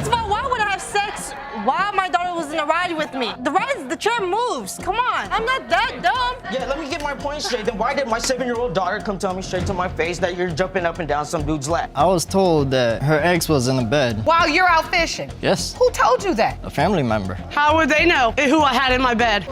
First of all, why would I have sex while my daughter was in the ride with me? The chair moves. Come on. I'm not that dumb. Yeah, let me get my point straight. Then why did my 7-year-old daughter come tell me straight to my face that you're jumping up and down some dude's lap? I was told that her ex was in the bed. While you're out fishing? Yes. Who told you that? A family member. How would they know who I had in my bed?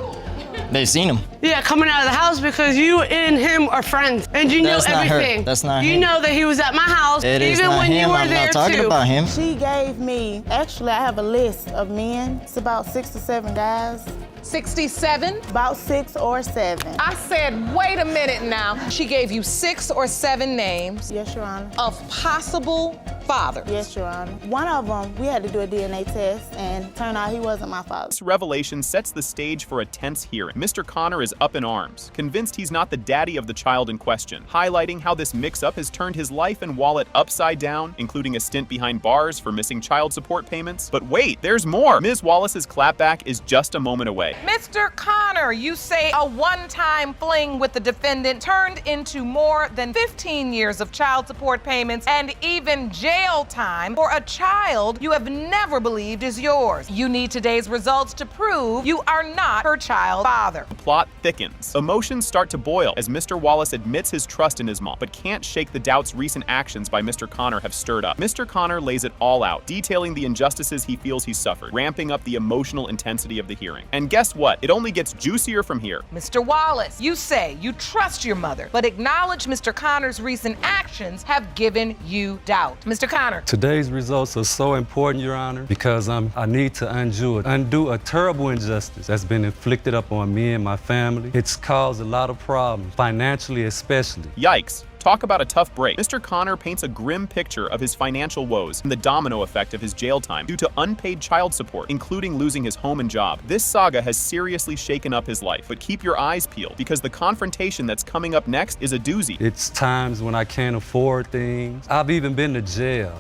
They seen him. Yeah, coming out of the house because you and him are friends, and you knew everything. That's not you him. know that he was at my house, It is even not when him. you were I'm there not talking too. about him. She gave me, actually I have a list of men. It's about 6 or 7 guys. 67? About 6 or 7. I said, wait a minute now. She gave you 6 or 7 names. Yes, Your Honor. Of possible fathers. Yes, Your Honor. One of them, we had to do a DNA test, and turned out he wasn't my father. This revelation sets the stage for a tense hearing. Mr. Connor is up in arms, convinced he's not the daddy of the child in question, highlighting how this mix-up has turned his life and wallet upside down, including a stint behind bars for missing child support payments. But wait, there's more! Ms. Wallace's clapback is just a moment away. Mr. Connor, you say a one-time fling with the defendant turned into more than 15 years of child support payments and even jail time for a child you have never believed is yours. You need today's results to prove you are not her child's father. The plot thickens. Emotions start to boil as Mr. Wallace admits his trust in his mom, but can't shake the doubts recent actions by Mr. Connor have stirred up. Mr. Connor lays it all out, detailing the injustices he feels he suffered, ramping up the emotional intensity of the hearing. And guess what? It only gets juicier from here. Mr. Wallace, you say you trust your mother, but acknowledge Mr. Connor's recent actions have given you doubt. Mr. Connor. Today's results are so important, Your Honor, because I need to undo a terrible injustice that's been inflicted upon me and my family. It's caused a lot of problems, financially especially. Yikes. Talk about a tough break. Mr. Connor paints a grim picture of his financial woes and the domino effect of his jail time due to unpaid child support, including losing his home and job. This saga has seriously shaken up his life, but keep your eyes peeled because the confrontation that's coming up next is a doozy. It's times when I can't afford things. I've even been to jail.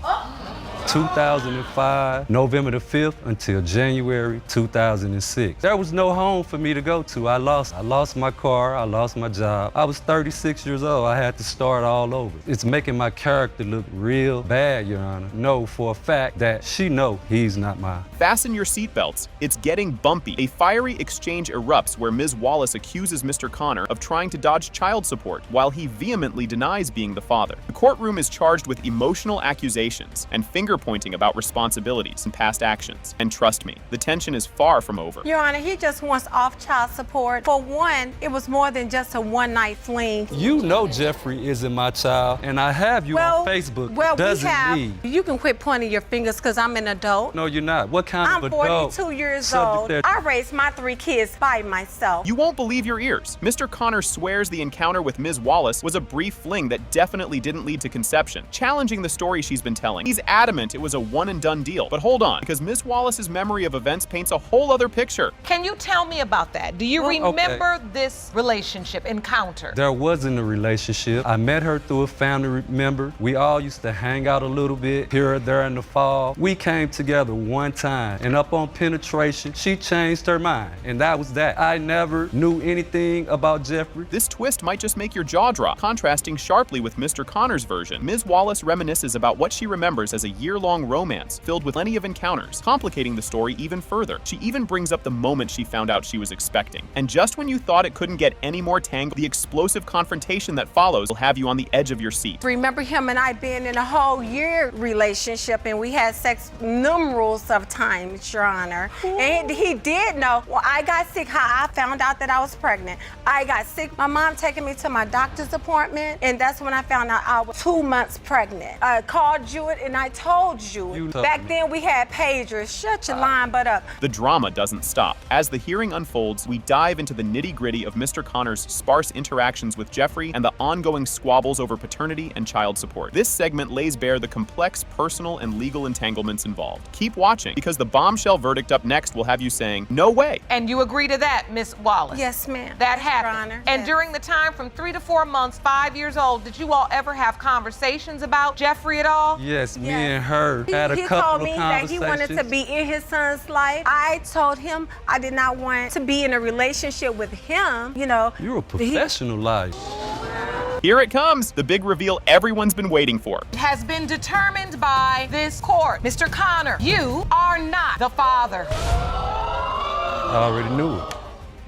2005, November the 5th until January 2006. There was no home for me to go to. I lost my car, I lost my job. I was 36 years old. I had to start all over. It's making my character look real bad, Your Honor. Know for a fact that she know he's not mine. Fasten your seatbelts. It's getting bumpy. A fiery exchange erupts where Ms. Wallace accuses Mr. Connor of trying to dodge child support while he vehemently denies being the father. The courtroom is charged with emotional accusations and finger-pointing about responsibilities and past actions. And trust me, the tension is far from over. Your Honor, he just wants off child support. For one, it was more than just a one-night fling. You know Jeffrey isn't my child, and I have you on Facebook. Well, Doesn't mean. You can quit pointing your fingers because I'm an adult. No, you're not. What kind I'm of adult? 42 years old. I raised my 3 kids by myself. You won't believe your ears. Mr. Connor swears the encounter with Ms. Wallace was a brief fling that definitely didn't lead to conception, challenging the story she's been telling. He's adamant it was a one-and-done deal. But hold on, because Ms. Wallace's memory of events paints a whole other picture. Can you tell me about that? Do you remember this relationship, encounter? There wasn't a relationship. I met her through a family member. We all used to hang out a little bit here or there in the fall. We came together one time, and up on penetration, she changed her mind, and that was that. I never knew anything about Jeffrey. This twist might just make your jaw drop, contrasting sharply with Mr. Connor's version. Ms. Wallace reminisces about what she remembers as a year-long romance filled with plenty of encounters, complicating the story even further. She even brings up the moment she found out she was expecting. And just when you thought it couldn't get any more tangled, the explosive confrontation that follows will have you on the edge of your seat. Remember him and I being in a whole year relationship, and we had sex numerous of times, Your Honor. And he did know. Well, I got sick. How I found out that I was pregnant. I got sick. My mom taking me to my doctor's appointment, and that's when I found out I was 2 months pregnant. I called you and I told you. Back then we had pagers. Shut your lying butt up. The drama doesn't stop. As the hearing unfolds, we dive into the nitty-gritty of Mr. Connor's sparse interactions with Jeffrey and the ongoing squabbles over paternity and child support. This segment lays bare the complex personal and legal entanglements involved. Keep watching, because the bombshell verdict up next will have you saying, no way. And you agree to that, Miss Wallace? Yes, ma'am. That Yes, Your happened. Honor. And Yes. during the time from 3 to 4 months, 5 years old, did you all ever have conversations about Jeffrey at all? Yes, me and her had a He couple told of me that he wanted to conversations. be in his son's life. I told him I did not want to be in a relationship with him, you know. You're a professional liar. Here it comes, the big reveal everyone's been waiting for. It has been determined by this court. Mr. Connor, you are not the father. I already knew it.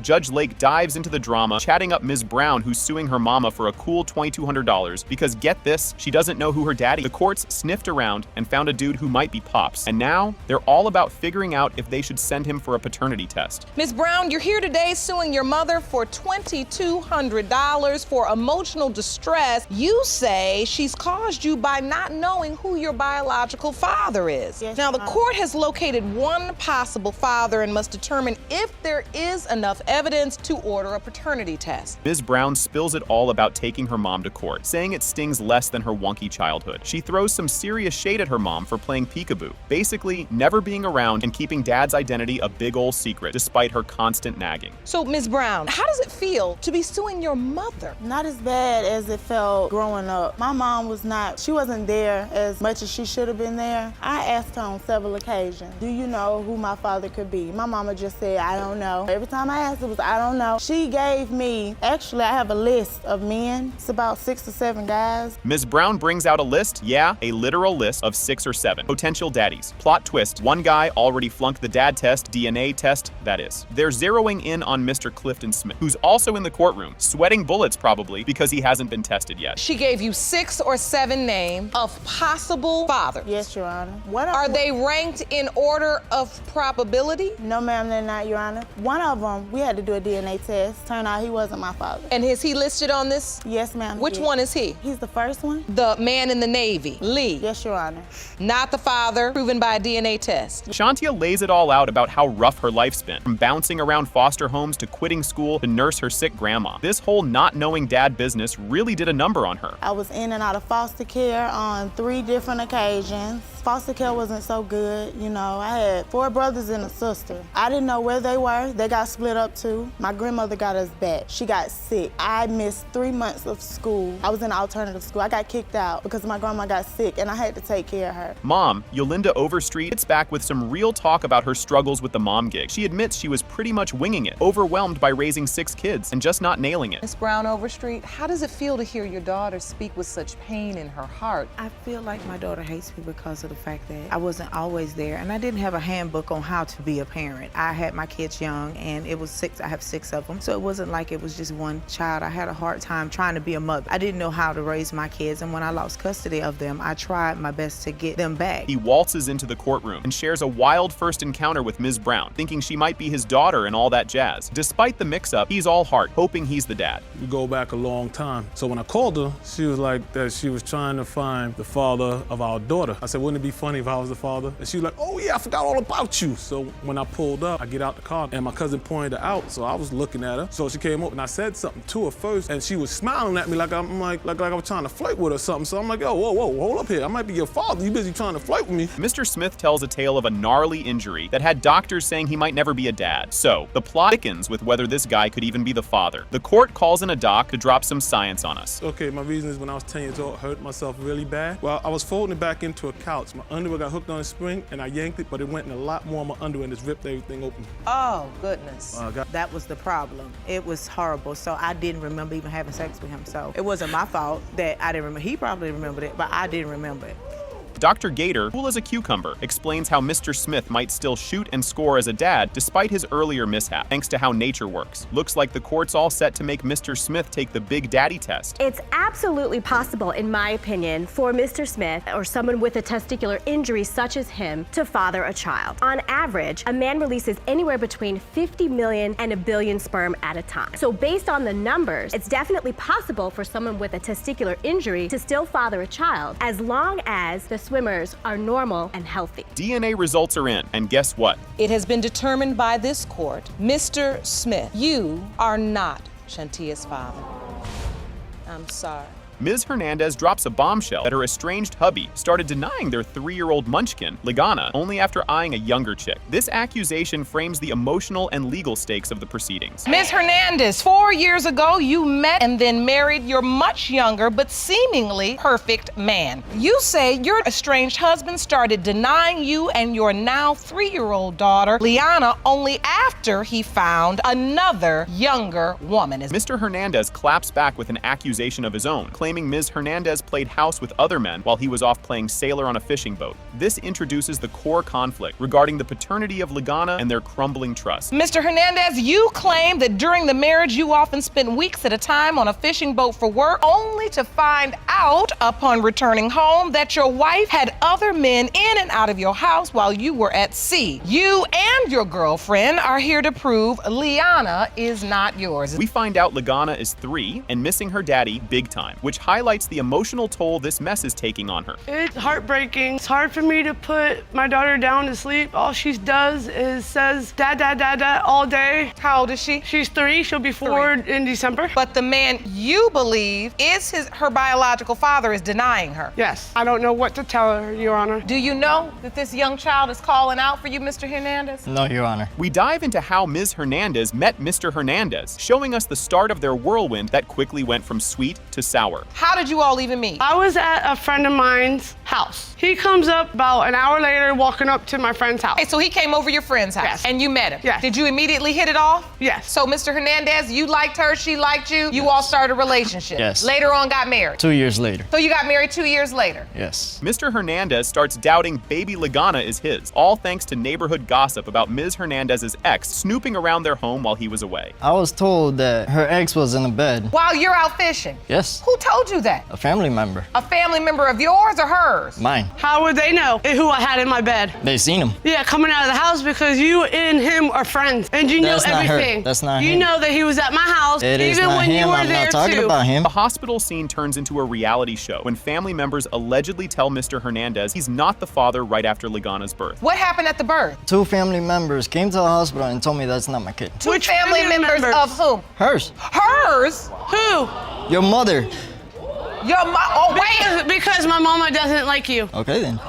Judge Lake dives into the drama, chatting up Ms. Brown, who's suing her mama for a cool $2,200 because, get this, she doesn't know who her daddy. The courts sniffed around and found a dude who might be Pops. And now, they're all about figuring out if they should send him for a paternity test. Ms. Brown, you're here today suing your mother for $2,200 for emotional distress. You say she's caused you by not knowing who your biological father is. Yes, now, the Mom. court has located one possible father and must determine if there is enough evidence to order a paternity test. Ms. Brown spills it all about taking her mom to court, saying it stings less than her wonky childhood. She throws some serious shade at her mom for playing peekaboo, basically never being around and keeping Dad's identity a big ol' secret despite her constant nagging. So, Ms. Brown, how does it feel to be suing your mother? Not as bad as it felt growing up. My mom she wasn't there as much as she should have been there. I asked her on several occasions, do you know who my father could be? My mama just said, I don't know. Every time I asked, it was, I don't know. She gave me, actually, I have a list of men. It's about 6 or 7 guys. Ms. Brown brings out a list, yeah, a literal list of 6 or 7 potential daddies. Plot twist, one guy already flunked the dad test, DNA test, that is. They're zeroing in on Mr. Clifton Smith, who's also in the courtroom, sweating bullets probably because he hasn't been tested yet. She gave you 6 or 7 names of possible fathers. Yes, Your Honor. Are they ranked in order of probability? No, ma'am, they're not, Your Honor. One of them, we had to do a DNA test. Turned out he wasn't my father. And is he listed on this? Yes, ma'am. Which one is he? He's the first one. The man in the Navy, Lee. Yes, Your Honor. Not the father, proven by a DNA test. Shantia lays it all out about how rough her life's been, from bouncing around foster homes to quitting school to nurse her sick grandma. This whole not knowing dad business really did a number on her. I was in and out of foster care on 3 different occasions. Foster care wasn't so good, you know. I had 4 brothers and a sister. I didn't know where they were. They got split up too. My grandmother got us back. She got sick. I missed 3 months of school. I was in alternative school. I got kicked out because my grandma got sick and I had to take care of her. Mom, Yolinda Overstreet, gets back with some real talk about her struggles with the mom gig. She admits she was pretty much winging it, overwhelmed by raising 6 kids and just not nailing it. Ms. Brown Overstreet, how does it feel to hear your daughter speak with such pain in her heart? I feel like my daughter hates me because of the fact that I wasn't always there and I didn't have a handbook on how to be a parent. I had my kids young and it was 6, I have 6 of them. So it wasn't like it was just one child. I had a hard time trying to be a mother. I didn't know how to raise my kids, and when I lost custody of them, I tried my best to get them back. He waltzes into the courtroom and shares a wild first encounter with Ms. Brown, thinking she might be his daughter and all that jazz. Despite the mix-up, he's all heart, hoping he's the dad. We go back a long time. So when I called her, she was like that she was trying to find the father of our daughter. I said, wouldn't it be funny if I was the father? And she was like, oh yeah, I forgot all about you. So when I pulled up, I get out the car and my cousin pointed her out. So I was looking at her. So she came up and I said something to her first and she was smiling at me like I was trying to flirt with her or something. So I'm like, oh, whoa, hold up here. I might be your father. You busy trying to flirt with me. Mr. Smith tells a tale of a gnarly injury that had doctors saying he might never be a dad. So the plot thickens with whether this guy could even be the father. The court calls in a doc to drop some science on us. Okay, my reason is when I was 10 years old, I hurt myself really bad. Well, I was folding it back into a couch. My underwear got hooked on a spring and I yanked it, but it went in a lot more of my underwear and just ripped everything open. Oh, goodness. That was the problem. It was horrible. So I didn't remember even having sex with him. So it wasn't my fault that I didn't remember. He probably remembered it, but I didn't remember it. Dr. Gator, cool as a cucumber, explains how Mr. Smith might still shoot and score as a dad despite his earlier mishap, thanks to how nature works. Looks like the court's all set to make Mr. Smith take the big daddy test. It's absolutely possible, in my opinion, for Mr. Smith or someone with a testicular injury such as him to father a child. On average, a man releases anywhere between 50 million and 1 billion sperm at a time. So based on the numbers, it's definitely possible for someone with a testicular injury to still father a child as long as the swimmers are normal and healthy. DNA results are in, and guess what? It has been determined by this court, Mr. Smith, you are not Shantia's father. I'm sorry. Ms. Hernandez drops a bombshell that her estranged hubby started denying their 3-year-old munchkin, Ligana, only after eyeing a younger chick. This accusation frames the emotional and legal stakes of the proceedings. Ms. Hernandez, 4 years ago, you met and then married your much younger but seemingly perfect man. You say your estranged husband started denying you and your now 3-year-old daughter, Liana, only after he found another younger woman. Mr. Hernandez claps back with an accusation of his own, claiming Ms. Hernandez played house with other men while he was off playing sailor on a fishing boat. This introduces the core conflict regarding the paternity of Ligana and their crumbling trust. Mr. Hernandez, you claim that during the marriage you often spent weeks at a time on a fishing boat for work, only to find out upon returning home that your wife had other men in and out of your house while you were at sea. You and your girlfriend are here to prove Liana is not yours. We find out Ligana is 3 and missing her daddy big time, which highlights the emotional toll this mess is taking on her. It's heartbreaking. It's hard for me to put my daughter down to sleep. All she does is says, dad, dad, dad, dad, all day. How old is she? She's 3. She'll be 4 in December. But the man you believe is her biological father is denying her. Yes. I don't know what to tell her, Your Honor. Do you know that this young child is calling out for you, Mr. Hernandez? No, Your Honor. We dive into how Ms. Hernandez met Mr. Hernandez, showing us the start of their whirlwind that quickly went from sweet to sour. How did you all even meet? I was at a friend of mine's house. He comes up about an hour later walking up to my friend's house. Okay, so he came over your friend's house. Yes. And you met him? Yes. Did you immediately hit it off? Yes. So Mr. Hernandez, you liked her, she liked you, you all started a relationship. Yes. Later on got married. 2 years later. So you got married 2 years later. Yes. Mr. Hernandez starts doubting baby Ligana is his, all thanks to neighborhood gossip about Ms. Hernandez's ex snooping around their home while he was away. I was told that her ex was in the bed. While you're out fishing? Yes. Who told you that? A family member. A family member of yours or hers? Mine. How would they know who I had in my bed? They seen him. Yeah, coming out of the house because you and him are friends. And you That's know not her. everything. That's not You him. know that he was at my house It is even not when you him. were I'm there not talking too. about him. The hospital scene turns into a reality show when family members allegedly tell Mr. Hernandez he's not the father right after Ligana's birth. What happened at the birth? 2 family members came to the hospital and told me that's not my kid. Which family members of whom? Hers. Hers? Who? Your mother. Your mom? Oh, wait. Because my mama doesn't like you. Okay then.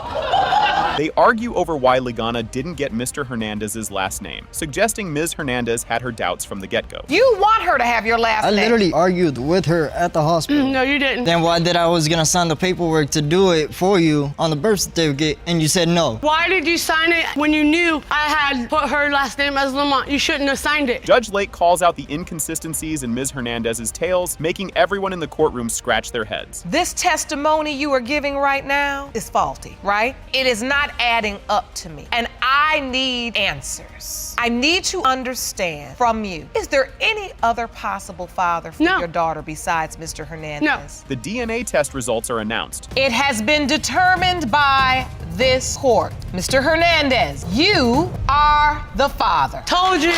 They argue over why Ligana didn't get Mr. Hernandez's last name, suggesting Ms. Hernandez had her doubts from the get-go. You want her to have your last I name. literally argued with her at the hospital. No, you didn't. Then why did I was gonna sign the paperwork to do it for you on the birth certificate and you said no? Why did you sign it when you knew I had put her last name as Lamont? You shouldn't have signed it. Judge Lake calls out the inconsistencies in Ms. Hernandez's tales, making everyone in the courtroom scratch their heads. This testimony you are giving right now is faulty, right? It is not adding up to me. And I need answers. I need to understand from you. Is there any other possible father for your daughter besides Mr. Hernandez? No. The DNA test results are announced. It has been determined by this court. Mr. Hernandez, you are the father. Told you.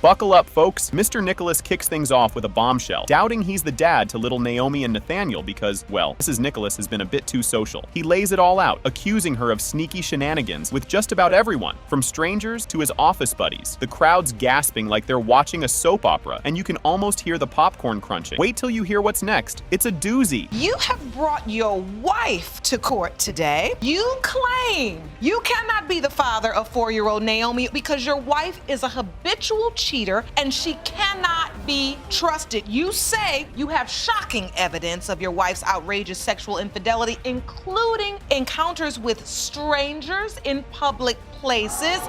Buckle up, folks. Mr. Nicholas kicks things off with a bombshell, doubting he's the dad to little Naomi and Nathaniel because, well, Mrs. Nicholas has been a bit too social. He lays it all out, accusing her of sneaky shenanigans with just about everyone, from strangers to his office buddies. The crowd's gasping like they're watching a soap opera, and you can almost hear the popcorn crunching. Wait till you hear what's next. It's a doozy. You have brought your wife to court today. You claim you cannot be the father of 4-year-old Naomi because your wife is a habitual cheater and she cannot be trusted. You say you have shocking evidence of your wife's outrageous sexual infidelity, including encounters with strangers in public places.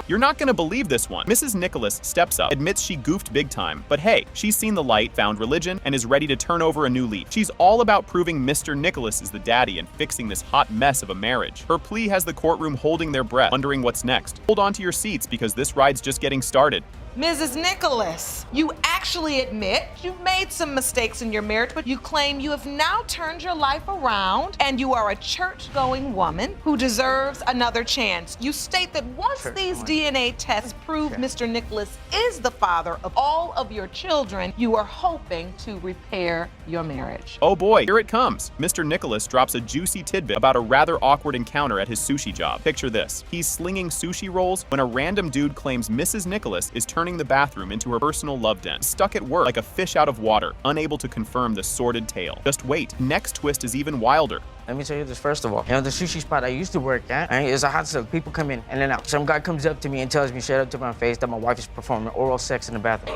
You're not gonna believe this one. Mrs. Nicholas steps up, admits she goofed big time, but hey, she's seen the light, found religion, and is ready to turn over a new leaf. She's all about proving Mr. Nicholas is the daddy and fixing this hot mess of a marriage. Her plea has the courtroom holding their breath, wondering what's next. Hold on to your seats because this ride's just getting started. Mrs. Nicholas, you actually admit you've made some mistakes in your marriage, but you claim you have now turned your life around and you are a church-going woman who deserves another chance. You state that once these DNA tests prove Mr. Nicholas is the father of all of your children, you are hoping to repair your marriage. Oh boy, here it comes. Mr. Nicholas drops a juicy tidbit about a rather awkward encounter at his sushi job. Picture this. He's slinging sushi rolls when a random dude claims Mrs. Nicholas is turning turning the bathroom into her personal love den. Stuck at work like a fish out of water, unable to confirm the sordid tale. Just wait, next twist is even wilder. Let me tell you this first of all. The sushi spot I used to work at, it's a hot silk. People come in and then out. Some guy comes up to me and tells me straight up to my face that my wife is performing oral sex in the bathroom.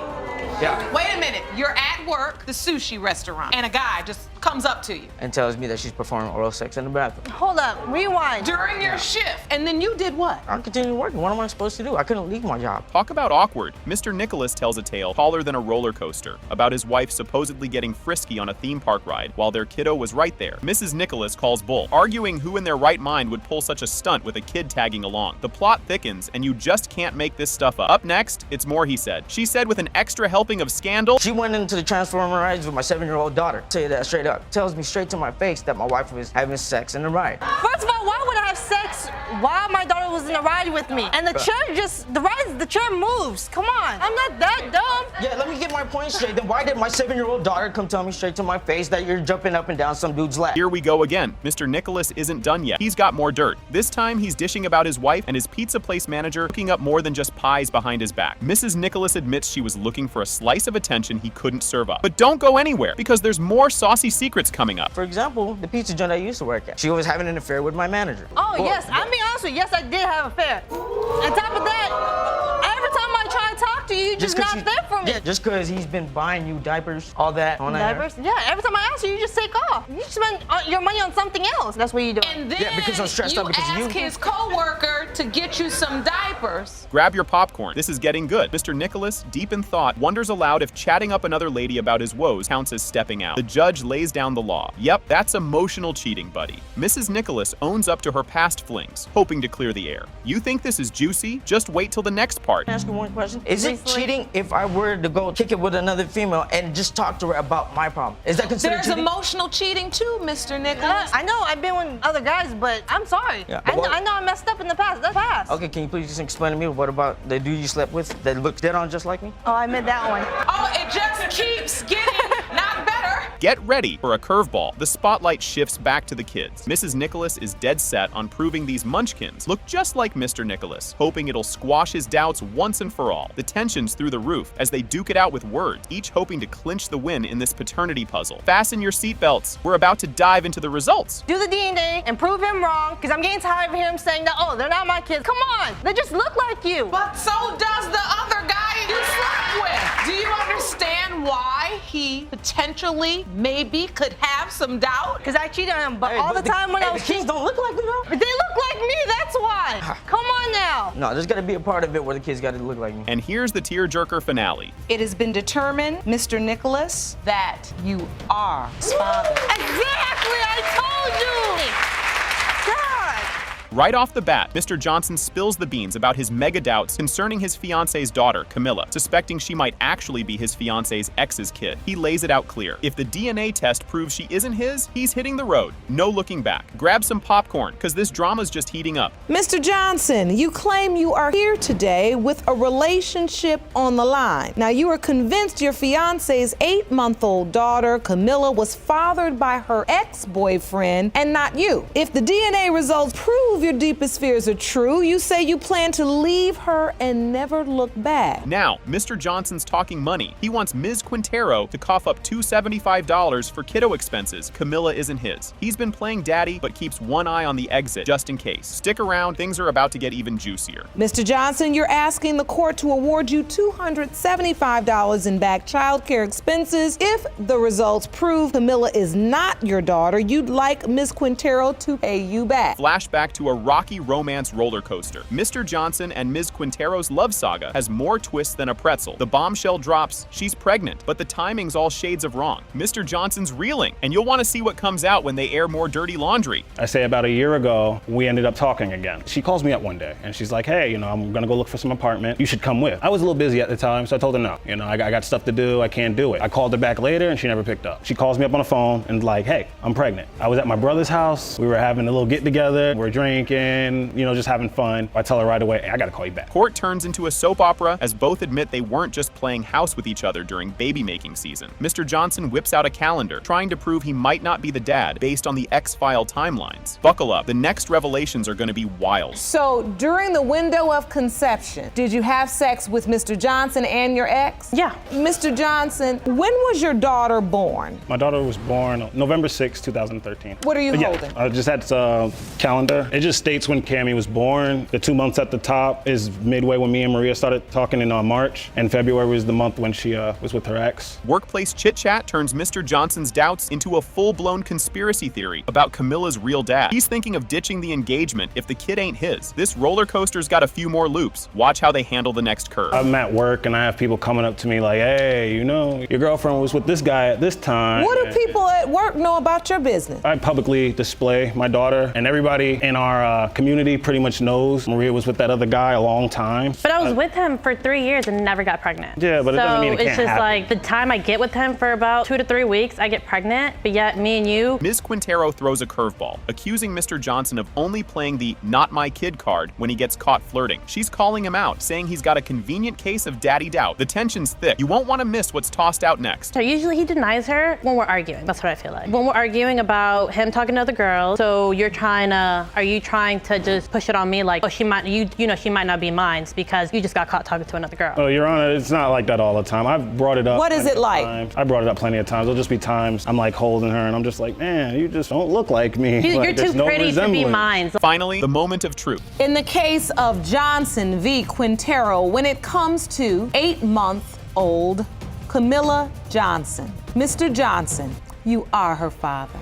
Yeah. Wait a minute. You're at work, the sushi restaurant, and a guy just comes up to you and tells me that she's performing oral sex in the bathroom. Hold up, rewind. during your shift, and then you did what? I continued working. What am I supposed to do? I couldn't leave my job. Talk about awkward. Mr. Nicholas tells a tale taller than a roller coaster about his wife supposedly getting frisky on a theme park ride while their kiddo was right there. Mrs. Nicholas calls bull, arguing who in their right mind would pull such a stunt with a kid tagging along. The plot thickens, and you just can't make this stuff up. Up next, it's more he said. She said with an extra helping of scandal. She went into the Transformer rides with my 7-year-old daughter. Tell you that straight up. Tells me straight to my face that my wife was having sex in the ride. First of all, why would I have sex while my daughter was in the ride with me? And the chair moves. Come on, I'm not that dumb. Yeah, let me get my point straight. Then why did my 7-year-old daughter come tell me straight to my face that you're jumping up and down some dude's lap? Here we go again. Mr. Nicholas isn't done yet. He's got more dirt. This time he's dishing about his wife and his pizza place manager cooking up more than just pies behind his back. Mrs. Nicholas admits she was looking for a slice of attention he couldn't serve up. But don't go anywhere, because there's more saucy secrets coming up. For example, the pizza joint I used to work at. She was having an affair with my manager. Oh, yes, I'm being honest with you. Yes, I did have an affair. On top of that, every time I try to talk to you, you're just not there for me. Yeah, just because he's been buying you diapers, all that. On diapers? Yeah, every time I ask you, you just take off. You spend your money on something else. That's what you do. And then yeah, because I'm stressed out because ask his co-worker to get you some diapers. Grab your popcorn. This is getting good. Mr. Nicholas, deep in thought, wonders aloud if chatting up another lady about his woes counts as stepping out. The judge lays down the law. Yep, that's emotional cheating, buddy. Mrs. Nicholas owns up to her past flings, hoping to clear the air. You think this is juicy? Just wait till the next part. Can I ask you one question? Is it cheating if I were to go kick it with another female and just talk to her about my problem? Is that considered cheating? There's emotional cheating too, Mr. Nicholas. I know I've been with other guys, but I'm sorry. Yeah, I know I messed up in the past. That's past. Okay, can you please just explain to me what about the dude you slept with that looked dead on just like me? Oh, I meant that one. Oh, it just keeps getting not better. Get ready for a curveball. The spotlight shifts back to the kids. Mrs. Nicholas is dead set on proving these munchkins look just like Mr. Nicholas, hoping it'll squash his doubts once and for all. The tension's through the roof as they duke it out with words, each hoping to clinch the win in this paternity puzzle. Fasten your seatbelts. We're about to dive into the results. Do the DNA and prove him wrong, because I'm getting tired of hearing him saying that, oh, they're not my kids. Come on, they just look like you. But so does the other guy you slept with. Do you understand why he potentially maybe could have some doubt? Because I cheated on him, but all the time when I was cheating, don't look like me though. They look like me, that's why. Come on now. No, there's got to be a part of it where the kids got to look like me. And here's the tearjerker finale. It has been determined, Mr. Nicholas, that you are his father. Exactly, I told you. God. Right off the bat, Mr. Johnson spills the beans about his mega doubts concerning his fiance's daughter, Camilla, suspecting she might actually be his fiance's ex's kid. He lays it out clear. If the DNA test proves she isn't his, he's hitting the road. No looking back. Grab some popcorn, because this drama's just heating up. Mr. Johnson, you claim you are here today with a relationship on the line. Now, you are convinced your fiance's 8-month-old daughter, Camilla, was fathered by her ex-boyfriend and not you. If the DNA results prove your deepest fears are true, you say you plan to leave her and never look back. Now, Mr. Johnson's talking money. He wants Ms. Quintero to cough up $275 for kiddo expenses. Camilla isn't his. He's been playing daddy, but keeps one eye on the exit, just in case. Stick around, things are about to get even juicier. Mr. Johnson, you're asking the court to award you $275 in back child care expenses. If the results prove Camilla is not your daughter, you'd like Ms. Quintero to pay you back. Flashback to a rocky romance roller coaster. Mr. Johnson and Ms. Quintero's love saga has more twists than a pretzel. The bombshell drops, she's pregnant, but the timing's all shades of wrong. Mr. Johnson's reeling, and you'll want to see what comes out when they air more dirty laundry. I say about a year ago, we ended up talking again. She calls me up one day, and she's like, hey, I'm gonna go look for some apartment. You should come with. I was a little busy at the time, so I told her no. I got stuff to do, I can't do it. I called her back later, and she never picked up. She calls me up on the phone and like, hey, I'm pregnant. I was at my brother's house. We were having a little get-together. We're drinking. drinking, you know, just having fun. I tell her right away, hey, I gotta call you back. Court turns into a soap opera as both admit they weren't just playing house with each other during baby-making season. Mr. Johnson whips out a calendar, trying to prove he might not be the dad based on the X-File timelines. Buckle up, the next revelations are gonna be wild. So during the window of conception, did you have sex with Mr. Johnson and your ex? Yeah. Mr. Johnson, when was your daughter born? My daughter was born November 6, 2013. What are you holding? I just had a calendar. It just states when Cammie was born. The 2 months at the top is midway when me and Maria started talking in March, and February was the month when she was with her ex. Workplace chit-chat turns Mr. Johnson's doubts into a full-blown conspiracy theory about Camilla's real dad. He's thinking of ditching the engagement if the kid ain't his. This roller coaster's got a few more loops. Watch how they handle the next curve. I'm at work and I have people coming up to me like, hey, you know, your girlfriend was with this guy at this time. What do people at work know about your business? I publicly display my daughter, and everybody in our community pretty much knows Maria was with that other guy a long time. But I was with him for 3 years and never got pregnant. Yeah, but it doesn't mean it can't it's just happen. like the time I get with him for about 2 to 3 weeks, I get pregnant, but yet me and you. Ms. Quintero throws a curveball, accusing Mr. Johnson of only playing the not my kid card when he gets caught flirting. She's calling him out, saying he's got a convenient case of daddy doubt. The tension's thick. You won't want to miss what's tossed out next. So usually he denies her when we're arguing. That's what I feel like. When we're arguing about him talking to other girls, so are you trying to just push it on me like, oh, she might not be mine because you just got caught talking to another girl? Oh, Your Honor, it's not like that all the time. I've brought it up. What is it like? I brought it up plenty of times. There'll just be times I'm like holding her and I'm just like, man, you just don't look like me. You're too pretty to be mine. Finally, the moment of truth. In the case of Johnson v. Quintero, when it comes to 8-month-old Camilla Johnson, Mr. Johnson, you are her father.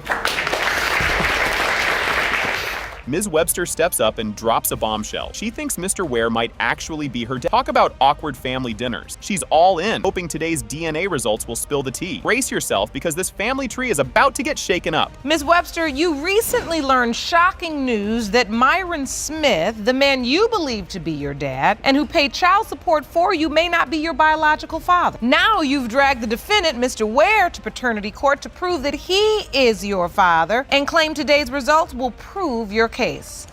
Ms. Webster steps up and drops a bombshell. She thinks Mr. Ware might actually be her dad. Talk about awkward family dinners. She's all in, hoping today's DNA results will spill the tea. Brace yourself because this family tree is about to get shaken up. Ms. Webster, you recently learned shocking news that Myron Smith, the man you believe to be your dad and who paid child support for you, may not be your biological father. Now you've dragged the defendant, Mr. Ware, to paternity court to prove that he is your father and claim today's results will prove your case.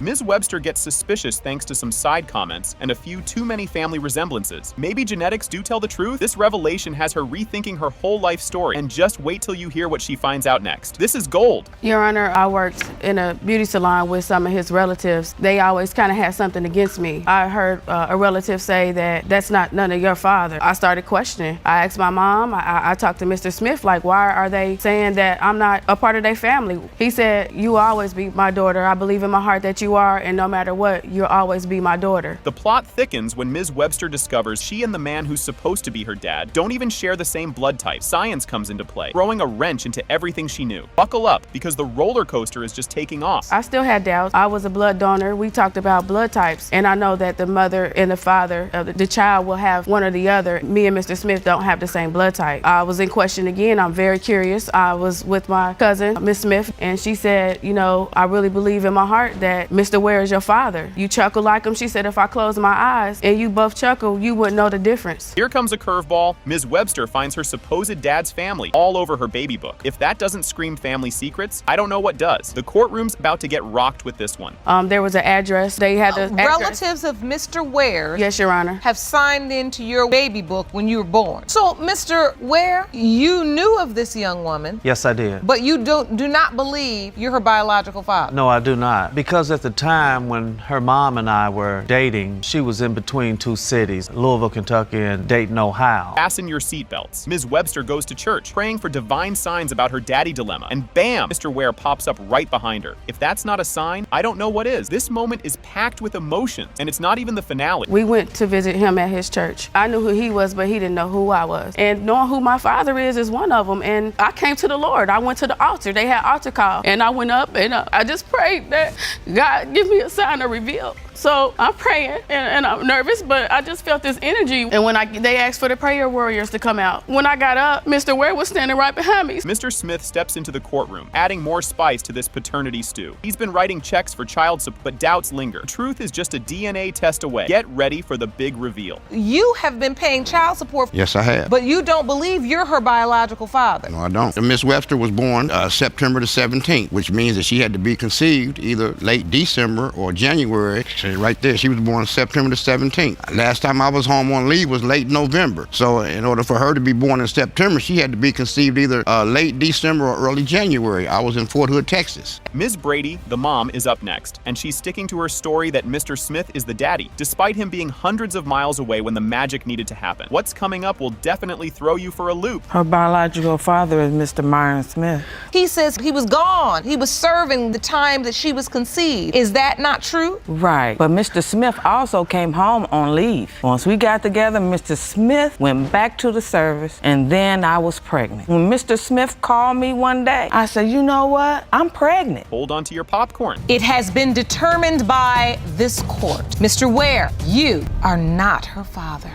Ms. Webster gets suspicious thanks to some side comments and a few too many family resemblances. Maybe genetics do tell the truth? This revelation has her rethinking her whole life story, and just wait till you hear what she finds out next. This is gold. Your Honor, I worked in a beauty salon with some of his relatives. They always kind of had something against me. I heard a relative say that that's not none of your father. I started questioning. I asked my mom, I talked to Mr. Smith, like, why are they saying that I'm not a part of their family? He said, you will always be my daughter. I believe in my heart that you are, and no matter what, you'll always be my daughter. The plot thickens when Ms. Webster discovers she and the man who's supposed to be her dad don't even share the same blood type. Science comes into play, throwing a wrench into everything she knew. Buckle up, because the roller coaster is just taking off. I still had doubts. I was a blood donor. We talked about blood types, and I know that the mother and the father of the child will have one or the other. Me and Mr. Smith don't have the same blood type. I was in question again. I'm very curious. I was with my cousin, Miss Smith, and she said, you know, I really believe in my heart that Mr. Ware is your father. You chuckle like him. She said, if I close my eyes and you both chuckle, you wouldn't know the difference. Here comes a curveball. Ms. Webster finds her supposed dad's family all over her baby book. If that doesn't scream family secrets, I don't know what does. The courtroom's about to get rocked with this one. There was an address. They had the relatives of Mr. Ware. Yes, Your Honor. Have signed into your baby book when you were born. So, Mr. Ware, you knew of this young woman. Yes, I did. But you do not believe you're her biological father. No, I do not. Because at the time when her mom and I were dating, she was in between two cities, Louisville, Kentucky, and Dayton, Ohio. Fasten your seatbelts. Ms. Webster goes to church, praying for divine signs about her daddy dilemma, and bam, Mr. Ware pops up right behind her. If that's not a sign, I don't know what is. This moment is packed with emotions, and it's not even the finale. We went to visit him at his church. I knew who he was, but he didn't know who I was. And knowing who my father is one of them. And I came to the Lord. I went to the altar. They had altar call, and I went up and I just prayed that God give me a sign to reveal. So I'm praying and I'm nervous, but I just felt this energy. And when they asked for the prayer warriors to come out, when I got up, Mr. Ware was standing right behind me. Mr. Smith steps into the courtroom, adding more spice to this paternity stew. He's been writing checks for child support, but doubts linger. Truth is just a DNA test away. Get ready for the big reveal. You have been paying child support. Yes, I have. But you don't believe you're her biological father. No, I don't. Miss Webster was born September the 17th, which means that she had to be conceived either either late December or January. So right there, she was born September the 17th. Last time I was home on leave was late November. So in order for her to be born in September, she had to be conceived either late December or early January. I was in Fort Hood, Texas. Ms. Brady, the mom, is up next, and she's sticking to her story that Mr. Smith is the daddy, despite him being hundreds of miles away when the magic needed to happen. What's coming up will definitely throw you for a loop. Her biological father is Mr. Myron Smith. He says he was gone. He was serving the time that she was conceived. Is that not true? Right, but Mr. Smith also came home on leave. Once we got together, Mr. Smith went back to the service, and then I was pregnant. When Mr. Smith called me one day, I said, you know what? I'm pregnant. Hold on to your popcorn. It has been determined by this court. Mr. Ware, you are not her father.